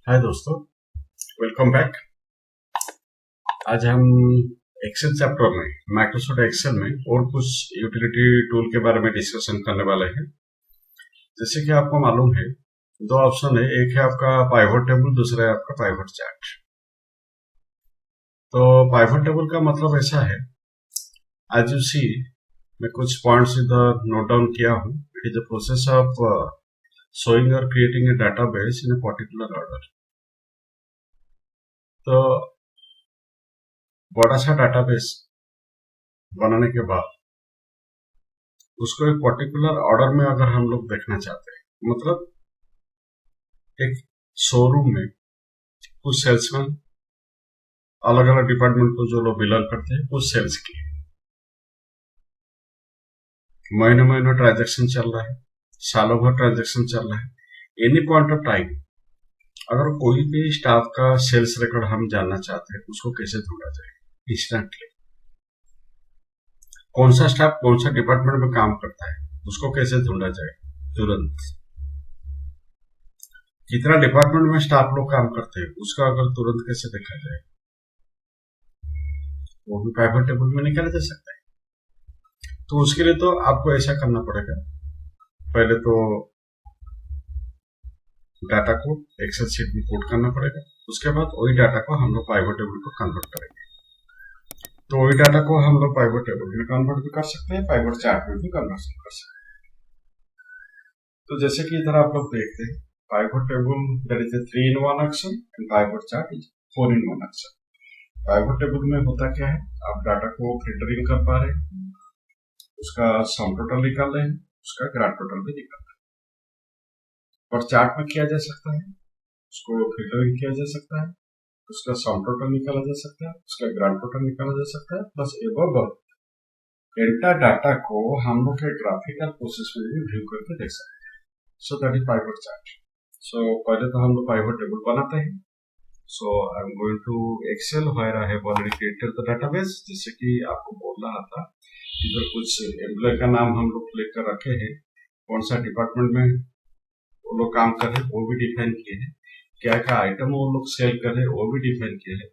हाय दोस्तों, welcome back. आज हम एक्सेल चैप्टर में माइक्रोसॉफ्ट एक्सेल में और कुछ यूटिलिटी टूल के बारे में डिस्कशन करने वाले हैं। जैसे कि आपको मालूम है, दो ऑप्शन है, एक है आपका पाइवट टेबल, दूसरा है आपका पाइवट चार्ट। तो पाइवट टेबल का मतलब ऐसा है, आज यू सी, मैं कुछ पॉइंट्स इधर नोट डाउन किया हूँ। It is the process of showing or creating a database in a particular order। तो बड़ा सा डाटाबेस बनाने के बाद उसको एक पर्टिकुलर ऑर्डर में अगर हम लोग देखना चाहते हैं, मतलब एक शोरूम में कुछ सेल्समैन अलग अलग डिपार्टमेंट को जो लोग बिलोंग करते हैं, कुछ सेल्स की महीने महीने ट्रांजेक्शन चल रहा है, सालों भर ट्रांजेक्शन चल रहा है। एनी पॉइंट ऑफ टाइम अगर कोई भी स्टाफ का सेल्स रिकॉर्ड हम जानना चाहते हैं, उसको कैसे ढूंढा जाए इंस्टेंटली। कौन सा स्टाफ कौन सा डिपार्टमेंट में काम करता है, उसको कैसे ढूंढा जाए तुरंत। कितना डिपार्टमेंट में स्टाफ लोग काम करते हैं, उसका अगर तुरंत कैसे देखा जाए, वो भी पाइवट टेबल में निकाला जा सकता है। तो उसके लिए तो आपको ऐसा करना पड़ेगा, पहले तो डाटा को एक्सेल शीट में कोड करना पड़ेगा। उसके बाद वही डाटा को हम लोग पाइवट टेबल को कन्वर्ट करेंगे। तो वही डाटा को हम लोग पाइवट टेबल में कन्वर्ट भी कर सकते हैं, पाइवट चार्ट में भी कन्वर्ट कर सकते हैं। तो जैसे कि इधर आप लोग देखते हैं, pivot table that is 3 in 1 action and pivot chart is 4 in 1 action. Pivot table में होता क्या है, आप डाटा को फिल्टरिंग कर पा रहे हैं, उसका सम टोटल निकाल रहे हैं, उसका ग्रांड टोटल भी निकाल रहे हैं। और चार्ट में किया जा सकता है, उसको फिल्टरिंग किया जा सकता है, उसका सम टोटल निकाला जा सकता है, उसका ग्रांड टोटल निकाला जा सकता है, प्लस एबव डेल्टा डाटा को हम लोग के ग्राफिकल प्रोसेस में भी व्यू करके देख सकते हैं। So that is pivot chart. So पहले तो हम लोग पाइवट टेबल बनाते हैं। So I am going to Excel where I have already created the database. जैसे कि आपको बोल रहा था, इधर कुछ एम्प्लॉय का नाम हम लोग लेकर रखे हैं, कौन सा डिपार्टमेंट में वो लोग काम कर रहे हैं वो भी डिफाइन किए हैं, क्या क्या आइटम वो लोग सेल कर रहे हैं वो भी डिफाइन किया है,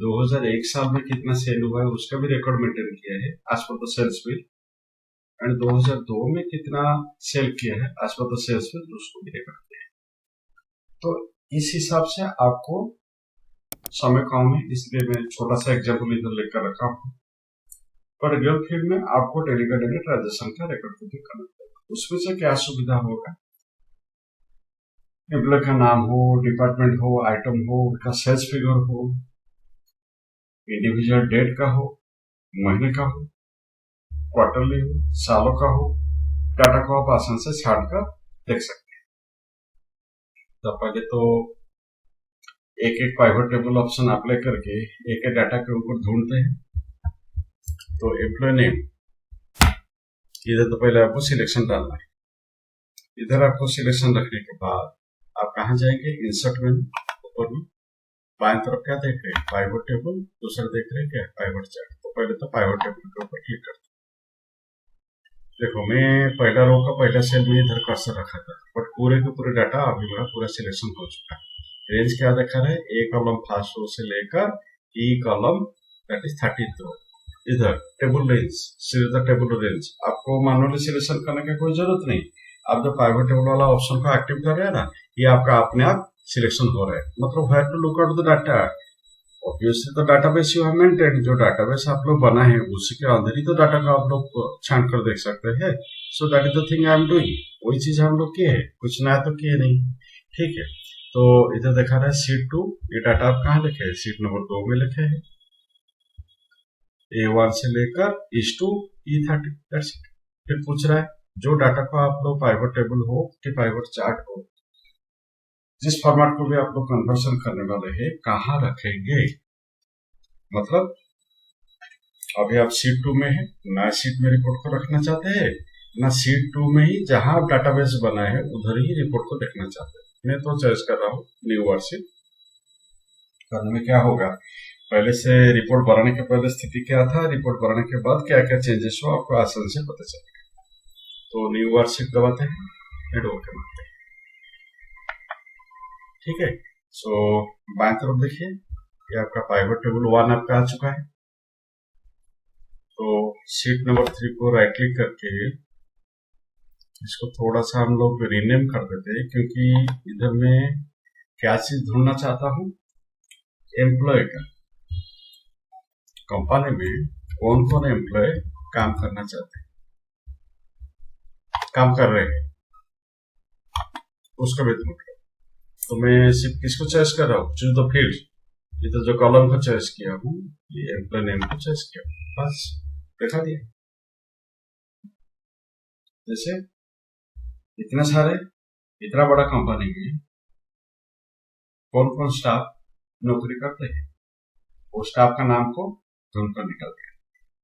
2001 साल में कितना सेल हुआ है उसका भी रिकॉर्ड मेंटेन किया है as per the sales bill, and 2002 में कितना सेल किया है as per the sales bill, उसको भी रिकॉर्ड किया है। तो इस हिसाब से आपको समय कम है, इसलिए मैं छोटा सा एग्जाम्पल इधर लेकर रखा हूँ। पर रियल फील्ड में आपको डेली का डेली ट्रांजेक्शन का रिकॉर्ड भी करना पड़ेगा। उसमें से क्या सुविधा होगा, एम्प्लॉय का नाम हो, डिपार्टमेंट हो, आइटम हो, उनका सेल्स फिगर हो, इंडिविजुअल डेट का हो, महीने का हो, क्वार्टरली हो, सालों का हो, डाटा को आप आसान से छाट कर देख सकते हैं। तो पहले तो एक एक पाइवट टेबल ऑप्शन अप्लाई करके एक एक डाटा के ऊपर ढूंढते हैं। तो एम्प्लॉय नेम, इधर तो पहले आपको सिलेक्शन डालना है। इधर आपको सिलेक्शन रखने के बाद आप कहाँ जाएंगे, इंसर्ट में, ऊपर में बाएं तरफ क्या देख रहे हैं, पाइवट टेबल, दूसरा देख रहे हैं क्या, पाइवट चार्ट। तो पहले तो पाइवट टेबल के ऊपर क्लिक करते हैं। देखो, मैं पहला रो का पहला सेल में इधर कर्सर रखा था, बट पूरे के पूरे डाटा अभी मेरा पूरा सिलेक्शन हो चुका है। रेंज क्या दिखा रहा है, ए कॉलम फर्स्ट रो से लेकर ई कॉलम दैट इज 13th रो। इधर टेबल रेंज, सीधा टेबल रेंज, आपको मैनुअली सिलेक्शन करने की कोई जरूरत नहीं। आप जब पाइवट टेबल वाला ऑप्शन को एक्टिव कर रहे हैं ना, ये आपका अपने आप सिलेक्शन हो रहा है। मतलब where to look out the data, obviously तो डाटाबेस यू हैव मेंटेन, जो डाटाबेस आप लोग बना है उसी के अंदर ही तो डाटा का आप लोग छांट कर देख सकते हैं। So that is the thing I am doing, वही चीज हम लोग किए है, कुछ नया तो किए नहीं। ठीक है, तो इधर देखा रहा है शीट 2, ये डाटा आप कहाँ लिखे हैं, शीट नंबर 2 में लिखे हैं, A1 से लेकर E2 E30। फिर पूछ रहा है जो डाटा को आप लोग पाइवट टेबल हो कि पाइवट चार्ट हो, जिस फॉर्मेट को भी आप लोग कन्वर्सन करने वाले हैं, कहाँ रखेंगे। मतलब अभी आप शीट 2 में है, नया शीट में रिपोर्ट को रखना चाहते हैं ना, शीट 2 में ही जहां आप डाटाबेस बना है उधर ही रिपोर्ट को देखना चाहते हैं। मैं तो चॉइस कर रहा हूँ न्यू वर्कशीट। करने में क्या होगा, पहले से रिपोर्ट बनाने के पहले स्थिति क्या था, रिपोर्ट बनाने के बाद क्या क्या चेंजेस हो, आपको आसान से पता चलेगा। तो न्यू वर्कशीट दबाते हैं, एड ओके मारते हैं। ठीक है, सो बाएं तरफ देखिए, ये आपका पाइवट टेबल 1 आपका आ चुका है। तो शीट नंबर 3 को राइट क्लिक करके इसको थोड़ा सा हम लोग रीनेम कर देते हैं, क्योंकि इधर मैं क्या चीज ढूंढना चाहता हूँ, एम्प्लॉय का। कंपनी में कौन कौन एम्प्लॉय काम करना चाहते हैं, काम कर रहे हैं, उसका भी ढूंढ लो। तो मैं सिर्फ किसको चॉइस कर रहा हूँ, चूज द फील्ड। ये तो जो कॉलम को चॉइस किया हूँ, ये एम्प्लॉय नेम को चॉइस किया, बस दिखा दिया। जैसे इतना सारे, इतना बड़ा कंपनी में कौन कौन स्टाफ नौकरी करते हैं, वो स्टाफ का नाम को ढूंढ कर निकाल दिया।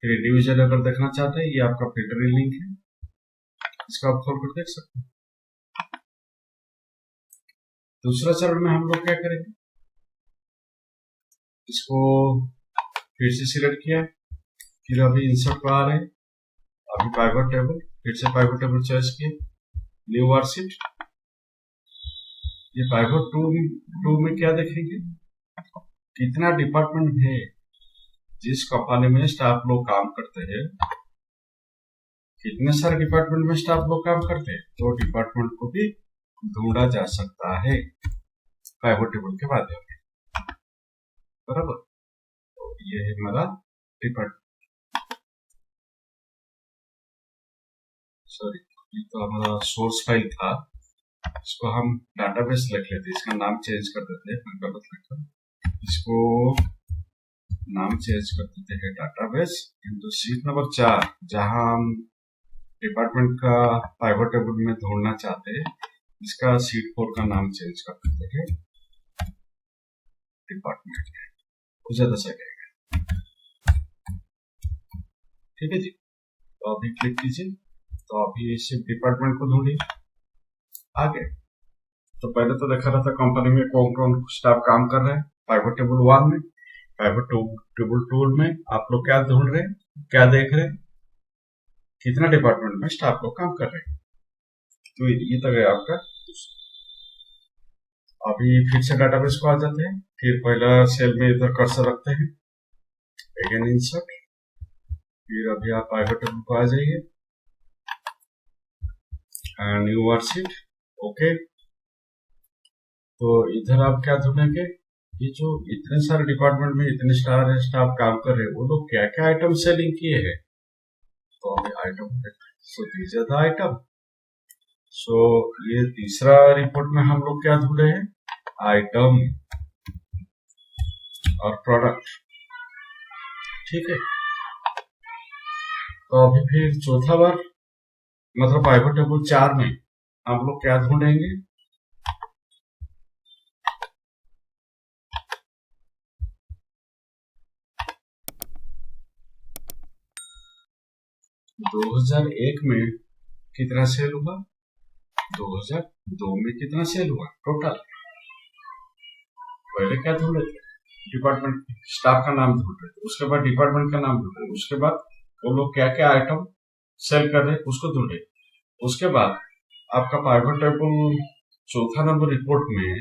फिर इंडिविजुअल अगर देखना चाहते हैं, ये आपका फिल्टर लिंक है, इसको आप खोल कर देख सकते हैं। दूसरा चरण में हम लोग क्या करेंगे, इसको फिर से सिलेक्ट किया, फिर अभी इंसर्ट पर आ रहे हैं, अभी पाइवट टेबल, फिर से पाइवट टेबल चॉइस किए, न्यू वर्कशीट। ये पाइवट टू में क्या देखेंगे, कितना डिपार्टमेंट है, जिस कंपनी में स्टाफ लोग काम करते हैं, कितने सारे डिपार्टमेंट में स्टाफ लोग काम करते हैं, तो डिपार्टमेंट को भी ढूंढा जा सकता है पाइवट टेबल के माध्यम से, बराबर। तो ये है हमारा डिपार्टमेंट, सॉरी ये तो हमारा सोर्स फाइल था, इसको हम डाटाबेस लिख लेते हैं, इसका नाम चेंज कर देते हैं, मैं गलत लिखा, इसको नाम चेंज कर देते हैं डाटाबेस। किंतु शीट नंबर 4 जहां हम डिपार्टमेंट का पाइवट टेबल में ढूंढना चाहते हैं, इसका शीट 4 का नाम चेंज कर देते हैं डिपार्टमेंट, वो ज्यादा सही रहेगा। ठीक है जी, तो अभी क्लिक कीजिए, तो अभी सिर्फ डिपार्टमेंट को ढूंढिए। आगे तो पहले तो देखा रहा था कंपनी में कौन कौन स्टाफ काम कर रहे हैं, पाइवट टेबल 1 में। पाइवट टेबल 2 में आप लोग क्या ढूंढ रहे हैं, क्या देख रहे हैं, कितना डिपार्टमेंट में स्टाफ लोग काम कर रहे हैं। तो ये तो गया आपका। अभी फिर से डाटाबेस को आ जाते हैं, फिर पहला सेल में इधर कर्सर रखते हैं, अगेन इंसर्ट, फिर अभी आप पाइवट टेबल को आ जाइए, न्यू वर्कशीट, ओके। तो इधर आप क्या ढूंढेंगे, ये जो इतने सारे डिपार्टमेंट में इतने स्टाफ काम कर रहे हैं, वो लोग क्या क्या आइटम सेलिंग किए हैं। तो अभी item, so these are the item. So ये तीसरा रिपोर्ट में हम लोग क्या ढूंढे हैं, आइटम और प्रोडक्ट, ठीक है। तो अभी फिर चौथा बार, मतलब पाइवट टेबल 4 में हम लोग क्या ढूंढेंगे, दो 2001 में कितना सेल हुआ, 2002 में कितना सेल हुआ टोटल। पहले क्या ढूंढ रहे थे, डिपार्टमेंट स्टाफ का नाम ढूंढ रहे थे, उसके बाद डिपार्टमेंट का नाम ढूंढ रहे, उसके बाद वो लोग क्या क्या आइटम सेल कर रहे उसको ढूंढे। उसके बाद आपका पाइवट टेबल चौथा नंबर रिपोर्ट में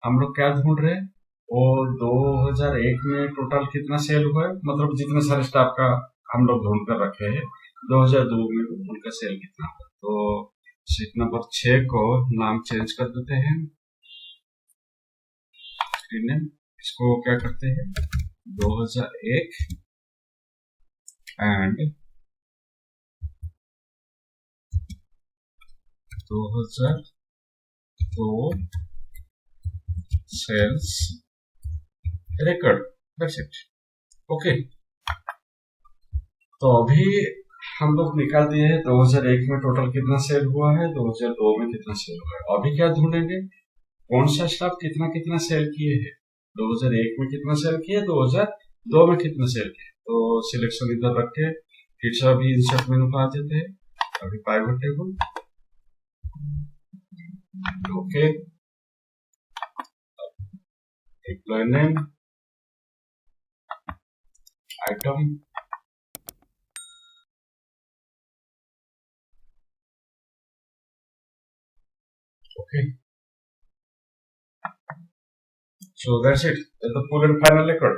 हम लोग क्या ढूंढ रहे हैं, वो 2001 में टोटल कितना सेल हुआ है, मतलब जितने सारे स्टाफ का हम लोग ढूंढ कर रखे हैं, 2002 में उनका सेल कितना हुआ। तो शीट नंबर 6 को नाम चेंज कर देते हैं, इसको क्या करते हैं, 2001 and 2002 sales record, that's it, okay. तो अभी हम लोग निकाल दिए हैं 2001 में टोटल कितना सेल हुआ है, 2002 में कितना सेल हुआ है। अभी क्या ढूंढेंगे, कौन सा स्टाफ कितना कितना सेल किए हैं, 2001 में कितना सेल किए, 2002 में कितना सेल किए। तो सिलेक्शन इधर रख के फिर से अभी इंसर्ट मेनू पर आ जाते हैं, अभी pivot table, okay, employ name, item, okay. So that's it, the full and final record.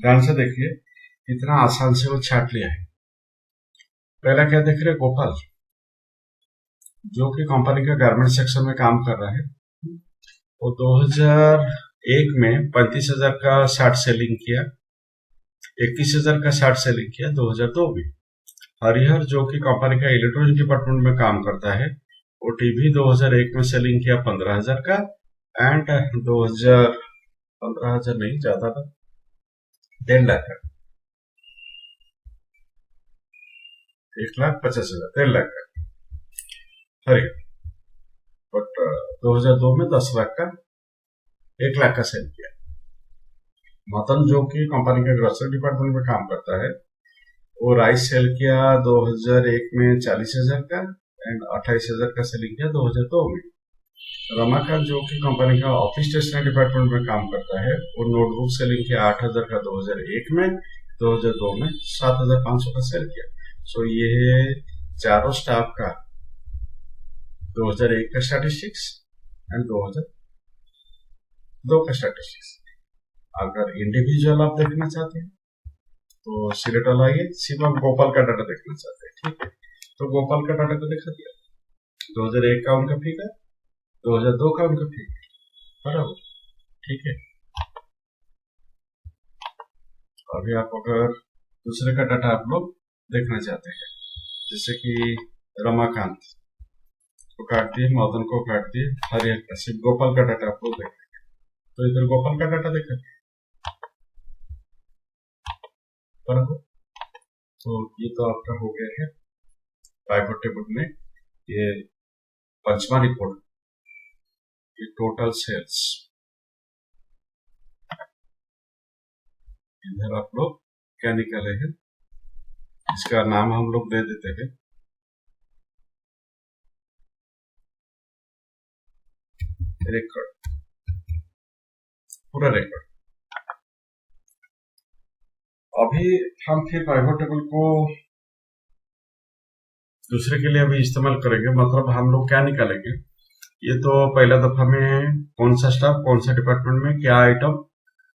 ध्यान से देखिए कितना आसान से वो छाट लिया है। पहला क्या देख रहे हैं, गोपाल जो कि कंपनी का गारमेंट सेक्शन में काम कर रहा है। वो 2001 में 35,000 का शार्ट सेलिंग किया, 21,000 का शार्ट सेलिंग किया 2002 में। हरिहर जो कि कंपनी का इलेक्ट्रॉनिक डिपार्टमेंट में काम करता है, वो टीवी 2001 में सेलिंग किया 15,000 का, एंड 15,000 नहीं, ज्यादा था, 1.5 लाख का, 1,50,000, 1.5 लाख का हरिहर। बट 2002 में 10 लाख का, 1 लाख का सेल किया। मदन जो कि कंपनी के ग्रोसरी डिपार्टमेंट में काम करता है, वो राइस सेल किया 2001 में 40,000 का, एंड 28,000 का सेलिंग किया 2002 में। रमाकांत जो कि कंपनी का ऑफिस स्टेशनरी डिपार्टमेंट में काम करता है, वो नोटबुक सेलिंग किया 8,000 का 2001 में, 2002 में 7,500 का सेल किया। सो ये चारों स्टाफ का 2001 का स्टैटिस्टिक्स एंड 2002 का स्टैटिस्टिक्स। अगर इंडिविजुअल आप देखना चाहते हैं तो सिलेक्ट लाइए, सिर्फ हम गोपाल का डाटा देखना चाहते हैं, ठीक है। तो गोपाल का डाटा को दिखा दिया, 2001 का उनका फिगर, 2002 का उनका फिगर बराबर, ठीक है। अभी आप अगर दूसरे का डाटा आप लोग देखना चाहते हैं, जैसे कि रमाकांत को काट दिए, मदन को काट दिए, हरिहर का, सिर्फ गोपाल का डाटा आप लोग देखेंगे। तो इधर गोपाल का डाटा देखा बराबर। तो ये तो आपका हो गया है पाइवट टेबल में ये पंचमा रिपोर्ट, ये टोटल सेल्स। इधर आप लोग क्या निकाले हैं, इसका नाम हम लोग दे देते हैं रिकॉर्ड, पूरा रिकॉर्ड। अभी हम फिर पाइवट टेबल को दूसरे के लिए अभी इस्तेमाल करेंगे। मतलब हम लोग क्या निकालेंगे, ये तो पहला दफा में कौन सा स्टाफ कौन सा डिपार्टमेंट में क्या आइटम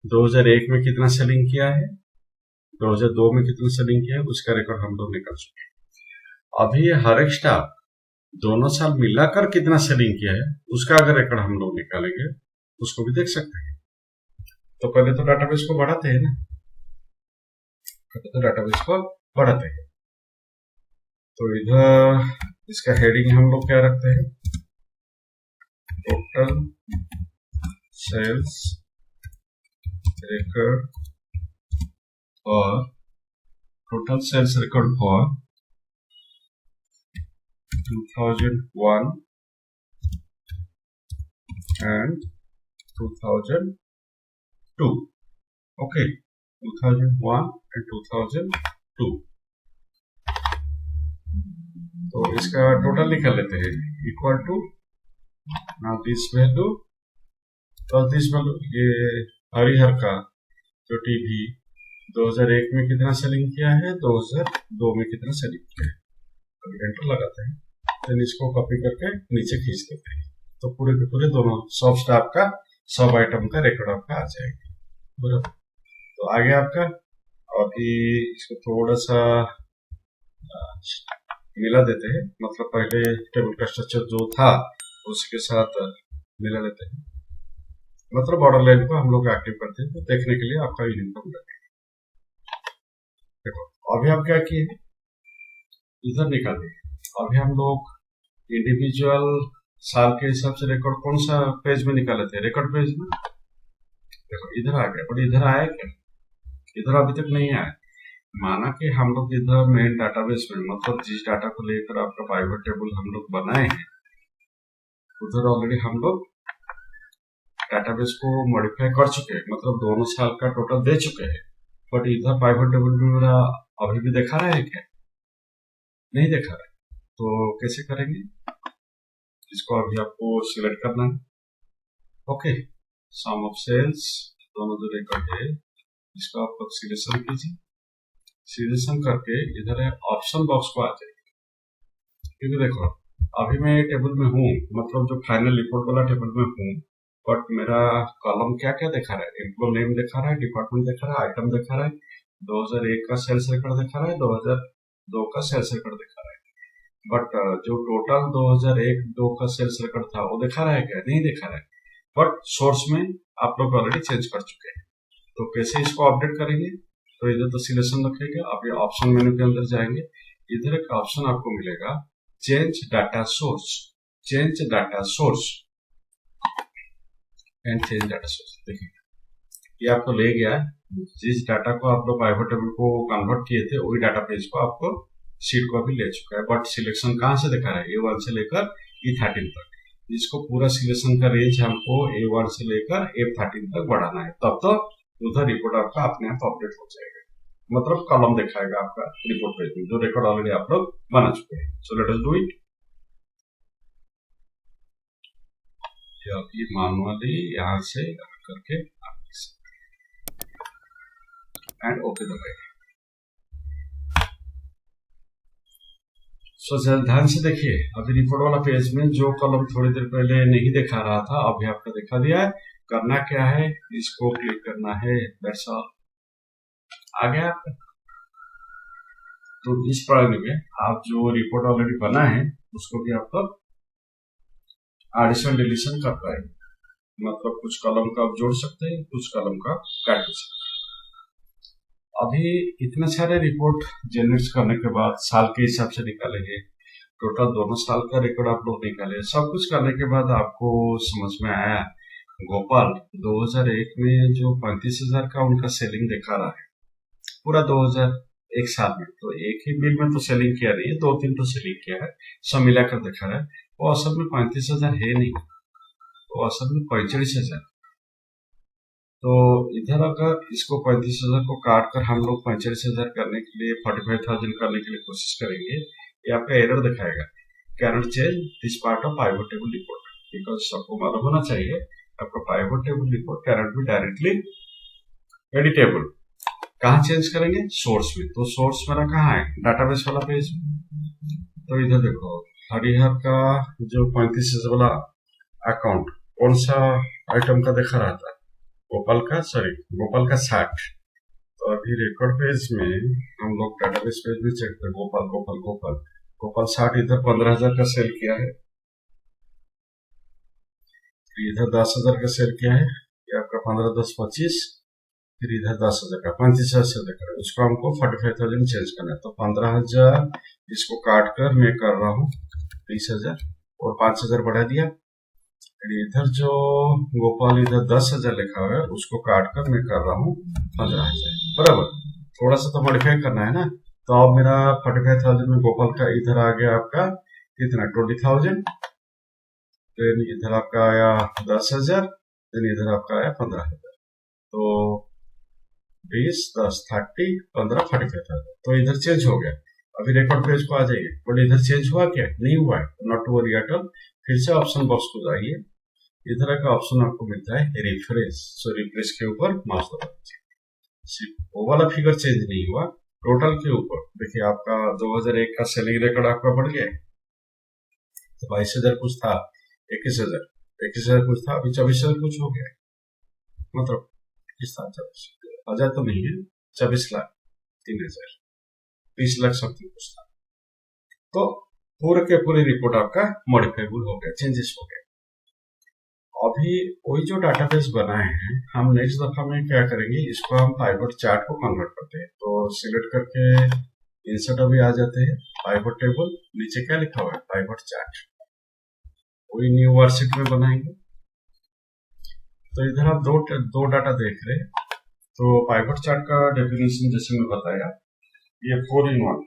2001 में कितना सेलिंग किया है, 2002 में कितना सेलिंग किया है, उसका रिकॉर्ड हम लोग निकाल चुके हैं। अभी हर एक स्टाफ दोनों साल मिलाकर कितना सेलिंग किया है उसका अगर रिकॉर्ड हम लोग निकालेंगे, उसको भी देख सकते हैं। तो पहले तो डाटाबेस को बढ़ाते हैं ना, तो डाटाबेस को बढ़ाते हैं। तो इधर इसका हेडिंग हम लोग क्या रखते हैं, टोटल सेल्स रिकॉर्ड और total sales record for 2001 and 2002, okay, 2001 and 2002। तो इसका टोटल निकाल लेते हैं, equal to now this value plus this value. ये हरिहर का जो टीवी 2001 में कितना सेलिंग किया है, 2002 में कितना सेलिंग किया है, अभी एंटर लगाते हैं, तो इसको कॉपी करके नीचे खींच देते हैं। तो पूरे के पूरे दोनों सब स्टाफ का सब आइटम का रिकॉर्ड आपका आ जाएगा बराबर। तो आगे आपका अभी इसको थोड़ा सा मिला देते हैं, मतलब पहले टेबल का स्ट्रक्चर जो था उसके साथ मिला लेते हैं, मतलब बॉर्डर लाइन को हम लोग एक्टिव करते हैं। तो देखने के लिए आपका यूनिफॉर्म लगेगा। देखो अभी आप क्या किए, इधर निकाल दिए। अभी हम लोग इंडिविजुअल साल के हिसाब से रिकॉर्ड कौन सा पेज में निकाले थे, रिकॉर्ड पेज में। देखो इधर आ गया, पर इधर आया क्या, इधर अभी तक नहीं आया। माना कि हम लोग इधर मेन डाटाबेस में, मतलब जिस डाटा को लेकर आपका पाइवट टेबल हम लोग बनाए हैं, उधर ऑलरेडी हम लोग डाटाबेस को मॉडिफाई कर चुके हैं, मतलब दोनों साल का टोटल दे चुके हैं। बट इधर पाइवट टेबल में मेरा अभी भी दिखा रहा है क्या, नहीं दिखा रहा है। तो कैसे करेंगे, इसको अभी आपको सिलेक्ट करना है, ओके, सम ऑफ सेल्स दोनों जो रिकॉर्ड है इसको आप लोग सिलेक्शन कीजिए। सिलेक्शन करके इधर है ऑप्शन बॉक्स को आ जाइए, क्योंकि देखो अभी मैं टेबल में हूँ, मतलब जो फाइनल रिपोर्ट वाला टेबल में हूँ, बट मेरा कॉलम क्या क्या दिखा रहा है, एम्प्लॉय नेम दिखा रहा है, डिपार्टमेंट दिखा रहा है, आइटम दिखा रहा है, 2001 का सेल्स रिकॉर्ड दिखा रहा है, 2002 का सेल्स रिकॉर्ड दिखा रहा है। बट जो टोटल 2001-2 का सेल्स रिकॉर्ड था वो दिखा रहा है क्या? नहीं दिखा रहा है। बट सोर्स में आप लोग ऑलरेडी चेंज कर चुके हैं। तो कैसे इसको अपडेट करेंगे? तो इधर तो सिलेक्शन रखेगा, आप ये ऑप्शन मेन्यू के अंदर जाएंगे, इधर एक ऑप्शन आपको मिलेगा change data source, change data source and change data source. देखिए ये आपको ले गया है, जिस डाटा को आप लोग पाइवट टेबल को कन्वर्ट किए थे वही डाटा पेज को आपको शीट को अभी ले चुका है। बट सिलेक्शन कहाँ से दिखा रहा है? A1 से लेकर E13 तक। इसको पूरा सिलेक्शन का रेंज हमको A1 से लेकर F13 तक बढ़ाना है, तब तो उधर रिपोर्ट आपका अपने आप अपडेट हो जाएगा, मतलब कॉलम दिखाएगा आपका रिपोर्ट पेज में जो रिकॉर्ड ऑलरेडी आप लोग बना चुके हैं। So let us do it. अभी मैनुअली यहाँ से करके एंड ओके दबाइए। सो ध्यान से देखिए, अभी रिपोर्ट वाला पेज में जो कॉलम थोड़ी देर पहले नहीं दिखा रहा था अभी आपको दिखा दिया है। करना क्या है, इसको क्लिक करना है, दैट्स ऑल, आ गया आपका। तो इस प्रणाली में आप जो रिपोर्ट ऑलरेडी बना है उसको भी आप लोग एडिशन डिलीशन कर पाएंगे, मतलब कुछ कॉलम का आप जोड़ सकते हैं, कुछ कॉलम का काट सकते हैं। अभी इतने सारे रिपोर्ट जनरेट करने के बाद साल के हिसाब से निकालेंगे, टोटल दोनों साल का रिकॉर्ड आप लोग निकाले, सब कुछ करने के बाद आपको समझ में आया गोपाल 2001 में जो 35,000 का उनका सेलिंग दिखा रहा है पूरा 2001 साल में, तो एक ही बिल में तो सेलिंग किया नहीं है, 2-3 तो सेलिंग किया है, सब मिलाकर दिखा रहा है। वो असल में 35,000 है नहीं, वो असल में 45,000। तो इधर अगर इसको 35,000 को काट कर हम लोग 45,000 करने के लिए 45,000 करने के लिए कोशिश करेंगे, ये आपका एरर दिखाएगा, can not change this part of pivot table report, because सबको मालूम होना चाहिए आपका pivot table report can not be directly editable. कहाँ चेंज करेंगे? सोर्स में। तो सोर्स मेरा कहाँ है? डाटाबेस वाला पेज। तो इधर देखो हरिहर का जो 35,000 वाला अकाउंट कौन सा आइटम का दिखा रहा था? गोपाल का 60। तो अभी रिकॉर्ड पेज में हम लोग डाटाबेस पेज में चेक करें, गोपाल 60 इधर 15,000 का सेल किया है, इधर 10,000 का सेल किया है, ये आपका 15, 10, 25, फिर इधर 10,000 का 35,000 से लेकर उसको हमको 45,000 चेंज करना है। तो 15,000 इसको काट कर मैं कर रहा हूँ 30,000 और 5,000 बढ़ा दिया। फिर इधर जो गोपाल इधर 10,000 लिखा हुआ है उसको काट कर मैं कर रहा हूँ 15,000, बराबर। थोड़ा सा तो मॉडिफाई करना है ना। तो अब मेरा 45,000 में गोपाल का इधर आ गया आपका कितना? 20,000। फिर इधर आपका आया 10,000, फिर इधर आपका आया 15,000। तो 20, 10, 30, 15, 45,000। तो इधर चेंज हो गया। अभी रिकॉर्ड पेज को आ जाइए, बट इधर चेंज हुआ क्या? नहीं हुआ है, not to worry at all. फिर से ऑप्शन बॉक्स को जाइए, इधर का ऑप्शन आपको मिलता है रिफ्रेश। सो रिफ्रेश के ऊपर माउस दबा दीजिए, सिर्फ वो वाला फिगर चेंज नहीं हुआ, टोटल के ऊपर देखिए आपका 2001 का सेलिंग रिकॉर्ड आपका बढ़ गया। तो 22,000 कुछ था, 21,000 कुछ था, अभी 24,000 कुछ हो गया, मतलब 24,000 तो नहीं है, 24,03,000, 20 लाख समथिंग कुछ था। तो पूरे के पूरे रिपोर्ट आपका मॉडिफाइबल हो गया, चेंजेस हो गया। अभी वही जो डाटाबेस बनाए हैं हम नेक्स्ट दफा में क्या करेंगे, इसको हम पाइवट चार्ट को कन्वर्ट करते हैं। तो सिलेक्ट करके इंसर्ट अभी आ जाते हैं, पाइवट टेबल, नीचे क्या लिखा हुआ है? Pivot chart. वही न्यू वर्कशीट में बनाएंगे। तो इधर आप दो डाटा देख रहे हैं। तो पाइवट चार्ट का डेफिनेशन जैसे मैं बताया, ये 4-in-1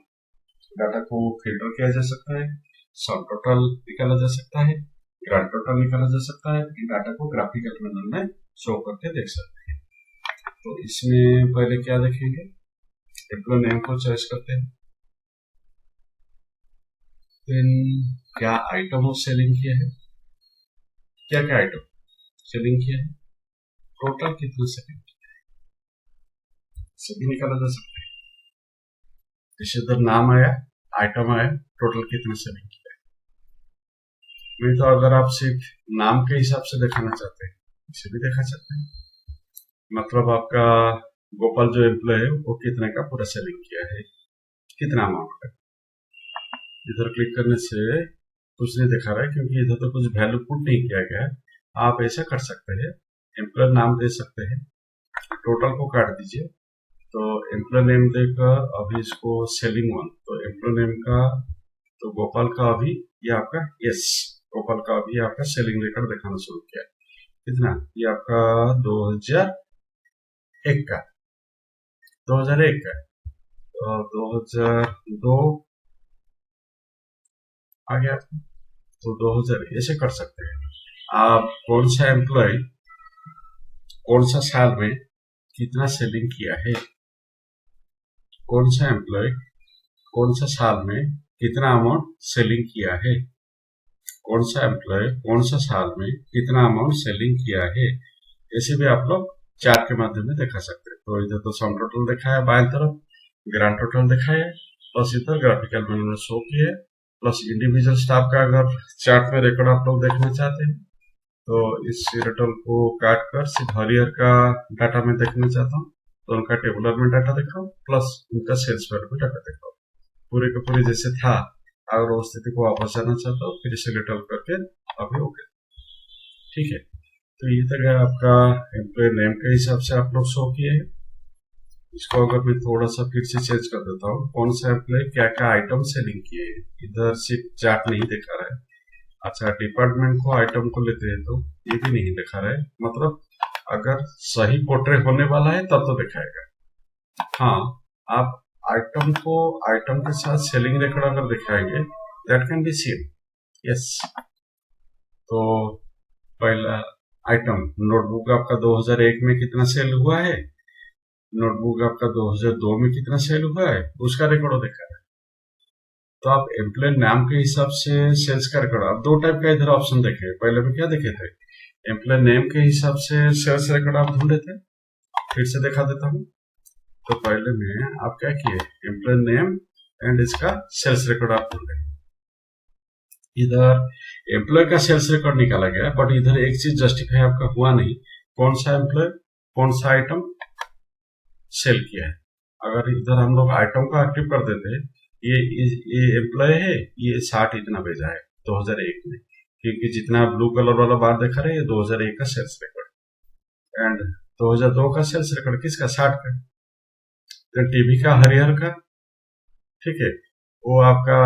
डाटा को फिल्टर किया जा सकता है, सम टोटल निकाला जा सकता है, ग्रांड टोटल निकाला जा सकता है, डाटा को ग्राफिकल मैनर में शो करके देख सकते हैं। तो इसमें पहले क्या देखेंगे, एम्प्लॉय नेम को चॉइस करते हैं, देन क्या आइटम ऑफ सेलिंग किया है, क्या क्या आइटम सेलिंग किया है, टोटल कितना सेलिंग किया है, सभी निकाला जा सकता है। जैसे इधर नाम आया, आइटम आया, टोटल कितना सेलिंग किया है। नहीं तो अगर आप सिर्फ नाम के हिसाब से दिखाना चाहते हैं इसे भी देखा सकते हैं। मतलब आपका गोपाल जो एम्प्लॉय है वो कितने का पूरा सेलिंग किया है, कितना अमाउंट का। इधर क्लिक करने से कुछ नहीं दिखा रहा है क्योंकि इधर तो कुछ वैल्यू पुट नहीं किया गया है। आप ऐसा कर सकते हैं, एम्प्लॉय नाम दे सकते हैं, टोटल को काट दीजिए तो एम्प्लॉय नेम देकर अभी इसको सेलिंग वन, तो एम्प्लॉय नेम का तो गोपाल का अभी ये आपका यस गोपाल का अभी आपका सेलिंग रिकॉर्ड दिखाना शुरू किया। कितना, ये आपका 2001 का 2001 का 2002 आ गया, तो 2000 ऐसे कर सकते हैं आप। कौन सा एम्प्लॉय कौन सा साल में कितना सेलिंग किया है, कौन सा एम्प्लॉय कौन सा साल में कितना अमाउंट सेलिंग किया है, कौन सा एम्प्लॉय कौन सा साल में कितना अमाउंट सेलिंग किया है, ऐसे भी आप लोग चार्ट के माध्यम में दिखा सकते हैं। तो इधर तो सम टोटल दिखाया बाएं तरफ, ग्रांड टोटल दिखाया, प्लस इधर ग्राफिकल मेनू में शो किया है, प्लस इंडिविजुअल स्टाफ का अगर चार्ट में रिकॉर्ड आप लोग देखना चाहते हैं तो इस रिटर्न को काट कर सिर्फ हरियर का डाटा में देखना चाहता हूँ तो उनका टेबुलर में डाटा दिखाओ, प्लस उनका सेल्स वैल्यू में डाटा दिखाओ, पूरे के पूरे जैसे था। अगर वो स्थिति को वापस जाना चाहता हूँ फिर इसे रिटर्न करके अभी ओके, ठीक है। तो ये तक है आपका एम्प्लॉय नेम के हिसाब से आप लोग शो किए हैं। इसको अगर मैं थोड़ा सा फिर से चेंज कर देता हूँ, कौन सा एम्प्लॉय क्या क्या आइटम सेलिंग किए हैं, इधर सिर्फ चार्ट नहीं दिखा रहा है। अच्छा, डिपार्टमेंट को आइटम को लेते हैं तो ये भी नहीं दिखा रहा है, मतलब अगर सही पोर्ट्रे होने वाला है तब तो दिखाएगा। हाँ, आप आइटम को आइटम के साथ सेलिंग रिकॉर्ड अगर दिखाएंगे that can be seen, yes. तो पहला आइटम नोटबुक आपका 2001 में कितना सेल हुआ है, नोटबुक आपका 2002 में कितना सेल हुआ है, उसका रिकॉर्ड दिखा रहा है। तो आप एम्प्लॉय नाम के हिसाब से सेल्स का रिकॉर्ड, आप दो टाइप का इधर ऑप्शन देखे, पहले में क्या देखे थे, एम्प्लॉय नेम के हिसाब से सेल्स रिकॉर्ड आप ढूंढे थे। फिर से दिखा देता हूँ। तो पहले में आप क्या किए, एम्प्लॉय नेम एंड इसका सेल्स रिकॉर्ड आप ढूंढे। इधर एम्प्लॉय का सेल्स रिकॉर्ड निकाला गया, बट इधर एक चीज जस्टिफाई आपका हुआ नहीं, कौन सा एम्प्लॉय कौन सा आइटम सेल किया है। अगर इधर हम लोग आइटम को एक्टिव कर देते, ये एम्प्लॉय है, ये 60 इतना भेजा है 2001 में, क्योंकि जितना ब्लू कलर वाला बार देखा रहे ये 2001 का सेल्स रिकॉर्ड एंड 2002 का सेल्स रिकॉर्ड किसका, 60 का। तो टीवी का हरिहर का, ठीक है, वो आपका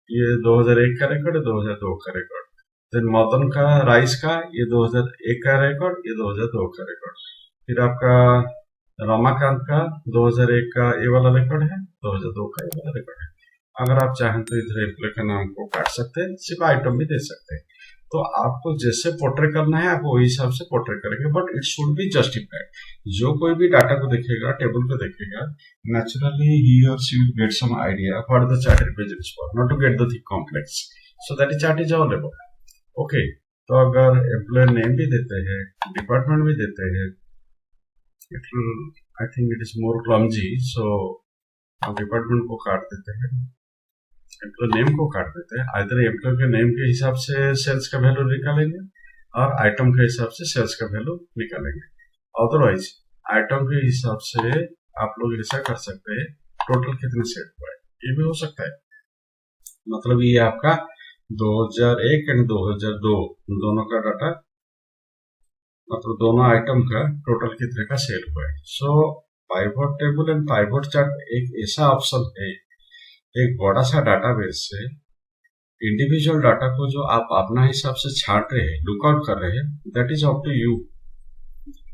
ये 2001 का रिकॉर्ड है, 2002 का रिकॉर्ड। देन मदन का राइस का ये 2001 का रिकॉर्ड, ये 2002 का रिकॉर्ड। फिर आपका रमाकांत का 2001 का ये वाला रिकॉर्ड है, 2002 का ये वाला रिकॉर्ड है। अगर आप चाहें तो इधर एम्प्लॉय का नाम को काट सकते हैं, सिर्फ आइटम भी दे सकते हैं। तो आपको जैसे पोर्ट्रे करना है आप वही हिसाब से पोर्ट्रे करेंगे, but it should be justified. जो कोई भी डाटा को देखेगा, टेबल को देखेगा, naturally he or she will get some idea what the chart represents for, not to get the thing complex, so that the chart is available. Okay, तो अगर employ name भी देते हैं, डिपार्टमेंट भी देते हैं, it will, I think it is more clumsy, so हम department को काट देते हैं, एम्प्लॉय नेम को काट देते हैं। आइदर एम्प्लॉय के नेम के हिसाब से सेल्स का वैल्यू निकालेंगे और आइटम के हिसाब से सेल्स का वैल्यू निकालेंगे। अदरवाइज आइटम के हिसाब से आप लोग ऐसा कर सकते हैं, टोटल कितने सेल हुआ है ये भी हो सकता है। मतलब ये आपका 2001 एंड 2002 दोनों का डाटा, मतलब दोनों आइटम का टोटल कितने का सेल हुआ है। So pivot table and pivot chart एक ऐसा ऑप्शन है, एक बड़ा सा डाटाबेस से इंडिविजुअल डाटा को जो आप अपना हिसाब से छांट रहे हैं, लुकआउट कर रहे हैं, that is up to you.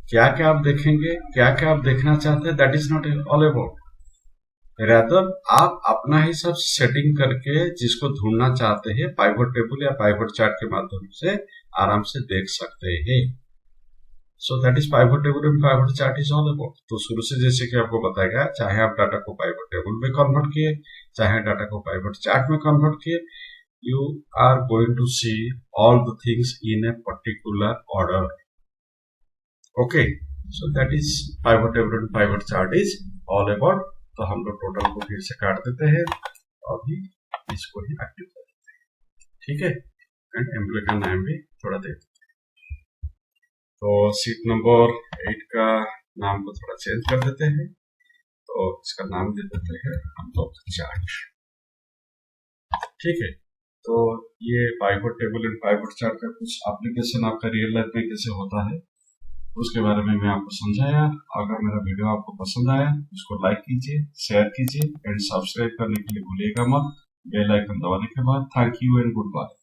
क्या क्या आप देखेंगे, क्या क्या आप देखना चाहते हैं, that is not all about. Rather आप अपना हिसाब से सेटिंग करके जिसको ढूंढना चाहते हैं पाइवट टेबल या पाइवट चार्ट के माध्यम से आराम से देख सकते हैं। So that is pivot table and pivot chart is all about. तो शुरू से जैसे कि आपको बताया गया, चाहे आप डाटा को पाइवट टेबल में कन्वर्ट किए, चाहे डाटा को पाइवट चार्ट में कन्वर्ट किए, you are going to see all the things in a particular order. Okay, so that is pivot table and pivot chart is all about. तो हम लोग total को फिर से काट देते हैं, अभी इसको ही एक्टिव कर देते हैं, ठीक है। एंड एम्प्लॉय का नाम भी थोड़ा दे देते हैं। तो सीट नंबर 8 का नाम को थोड़ा चेंज कर देते हैं, तो इसका नाम दे देते हैं हम लोग चार्ट। ठीक है, तो ये pivot table and pivot chart का कुछ एप्लीकेशन आपका रियल लाइफ में कैसे होता है उसके बारे में मैं आपको समझाया। अगर मेरा वीडियो आपको पसंद आया उसको लाइक कीजिए, शेयर कीजिए एंड सब्सक्राइब करने के लिए भूलिएगा मत। बेल आइकन दबाने के बाद thank you and good bye.